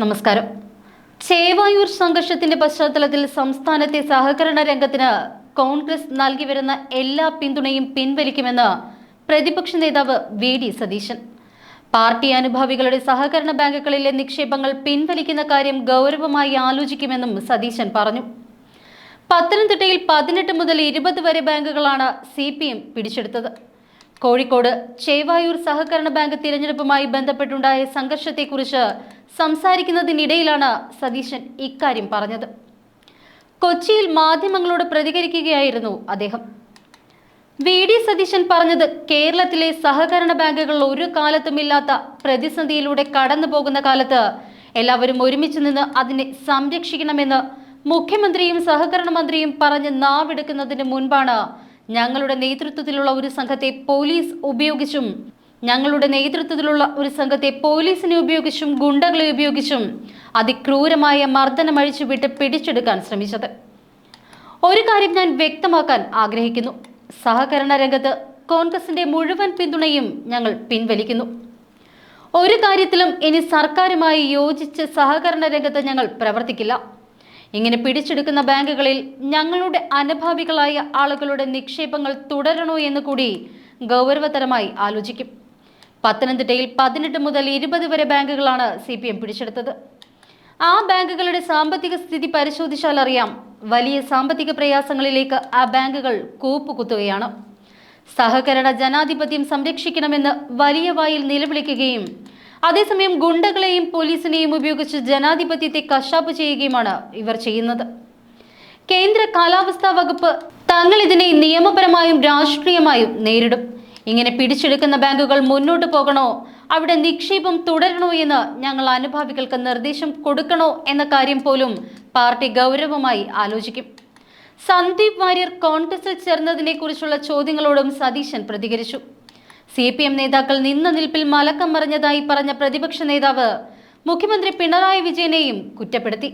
നമസ്കാരം. ചേവായൂർ സംഘർഷത്തിന്റെ പശ്ചാത്തലത്തിൽ സംസ്ഥാനത്തെ സഹകരണ രംഗത്തിന് കോൺഗ്രസ് നൽകി വരുന്ന എല്ലാ പിന്തുണയും പിൻവലിക്കുമെന്ന് പ്രതിപക്ഷ നേതാവ് വി.ഡി. സതീശൻ. പാർട്ടി അനുഭാവികളുടെ സഹകരണ ബാങ്കുകളിലെ നിക്ഷേപങ്ങൾ പിൻവലിക്കുന്ന കാര്യം ഗൗരവമായി ആലോചിക്കുമെന്നും സതീശൻ പറഞ്ഞു. പത്തനംതിട്ടയിൽ 18 മുതൽ 20 വരെ ബാങ്കുകളാണ് CPM പിടിച്ചെടുത്തത്. കോഴിക്കോട് ചേവായൂർ സഹകരണ ബാങ്ക് തിരഞ്ഞെടുപ്പുമായി ബന്ധപ്പെട്ടുണ്ടായ സംഘർഷത്തെക്കുറിച്ച് സംസാരിക്കുന്നതിനിടയിലാണ് സതീശൻ ഇക്കാര്യം പറഞ്ഞത്. കൊച്ചിയിൽ മാധ്യമങ്ങളോട് പ്രതികരിക്കുകയായിരുന്നു അദ്ദേഹം. വി.ഡി. സതീശൻ പറഞ്ഞത് കേരളത്തിലെ സഹകരണ ബാങ്കുകൾ ഒരു കാലത്തുമില്ലാത്ത പ്രതിസന്ധിയിലൂടെ കടന്നു പോകുന്ന കാലത്ത് എല്ലാവരും ഒരുമിച്ച് നിന്ന് അതിനെ സംരക്ഷിക്കണമെന്ന് മുഖ്യമന്ത്രിയും സഹകരണ മന്ത്രിയും പറഞ്ഞ് നാവെടുക്കുന്നതിന് മുൻപാണ് ഞങ്ങളുടെ നേതൃത്വത്തിലുള്ള ഒരു സംഘത്തെ പോലീസിനെ ഉപയോഗിച്ചും ഗുണ്ടകളെ ഉപയോഗിച്ചും അതിക്രൂരമായ മർദ്ദനം അഴിച്ചുവിട്ട് പിടിച്ചെടുക്കാൻ ശ്രമിച്ചത്. ഒരു കാര്യം ഞാൻ വ്യക്തമാക്കാൻ ആഗ്രഹിക്കുന്നു. സഹകരണ രംഗത്ത് കോൺഗ്രസിന്റെ മുഴുവൻ പിന്തുണയും ഞങ്ങൾ പിൻവലിക്കുന്നു. ഒരു കാര്യത്തിലും ഇനി സർക്കാരുമായി യോജിച്ച് സഹകരണ രംഗത്ത് ഞങ്ങൾ പ്രവർത്തിക്കില്ല. ഇങ്ങനെ പിടിച്ചെടുക്കുന്ന ബാങ്കുകളിൽ ഞങ്ങളുടെ അനുഭാവികളായ ആളുകളുടെ നിക്ഷേപങ്ങൾ തുടരണോ എന്ന് കൂടി ഗൗരവതരമായി ആലോചിക്കും. പത്തനംതിട്ടയിൽ 18 മുതൽ 20 വരെ ബാങ്കുകളാണ് CPM പിടിച്ചെടുത്തത്. ആ ബാങ്കുകളുടെ സാമ്പത്തിക സ്ഥിതി പരിശോധിച്ചാൽ അറിയാം, വലിയ സാമ്പത്തിക പ്രയാസങ്ങളിലേക്ക് ആ ബാങ്കുകൾ കൂപ്പുകുത്തുകയാണ്. സഹകരണ ജനാധിപത്യം സംരക്ഷിക്കണമെന്ന് വലിയ വായിൽ നിലവിളിക്കുകയും അതേസമയം ഗുണ്ടകളെയും പോലീസിനെയും ഉപയോഗിച്ച് ജനാധിപത്യത്തെ കശാപ്പ് ചെയ്യുകയുമാണ് ഇവർ ചെയ്യുന്നത്. കേന്ദ്ര കാലാവസ്ഥാ വകുപ്പ് തങ്ങൾ ഇതിനെ നിയമപരമായും രാഷ്ട്രീയമായും നേരിടും. ഇങ്ങനെ പിടിച്ചെടുക്കുന്ന ബാങ്കുകൾ മുന്നോട്ട് പോകണോ, അവിടെ നിക്ഷേപം തുടരണോ എന്ന് ഞങ്ങൾ അനുഭാവികൾക്ക് നിർദ്ദേശം കൊടുക്കണോ എന്ന കാര്യം പോലും പാർട്ടി ഗൗരവമായി ആലോചിക്കും. സന്ദീപ് വാര്യർ കോൺഗ്രസിൽ ചേർന്നതിനെ കുറിച്ചുള്ള ചോദ്യങ്ങളോടും സതീശൻ പ്രതികരിച്ചു. CPM നേതാക്കൾ നിന്ന നിൽപ്പിൽ മലക്കം മറിഞ്ഞതായി പറഞ്ഞ പ്രതിപക്ഷ നേതാവ് മുഖ്യമന്ത്രി പിണറായി വിജയനെയും കുറ്റപ്പെടുത്തി.